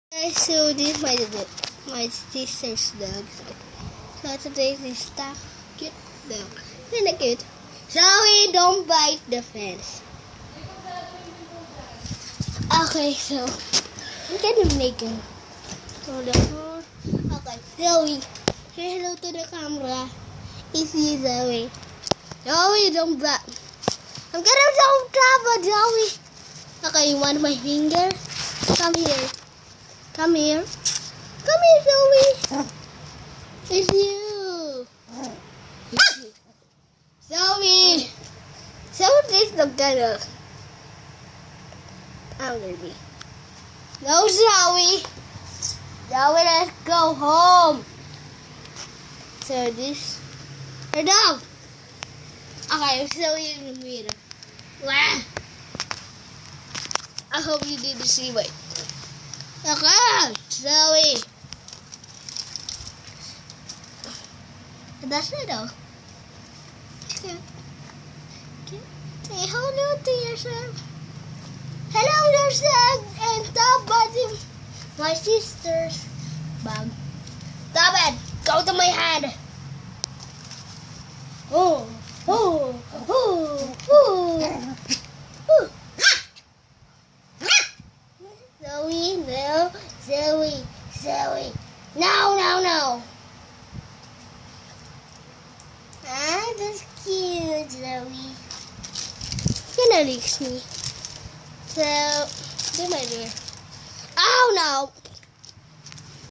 So this is my sister's dog. So today is the cute dog. Isn't it cute? Zoe, don't bite the fence. Okay, so I'm gonna make him. So the phone. Okay, Zoe, say hello to the camera. It's you, Zoe. Zoe, don't bite. I'm gonna don't cover Zoe. Okay, you want my finger? Come here. Come here. Come here, Zoe. It's you. It's you. Zoe. Zoe, please look at us. I'm gonna be. No, Zoe. Zoe, let's go home. So this. Enough. Okay, I'll show you in the mirror. Wow. I hope you didn't see it. Okay, Zoe. That's it though. Okay. Say hello to yourself. Hello yourself and stop biting my sister's bag. Stop it. Go to my hand. Oh, oh, oh, oh. Zoe, no, Zoe, no. Ah, that's cute, Zoe. Gonna licks me. So, do my door. Oh no!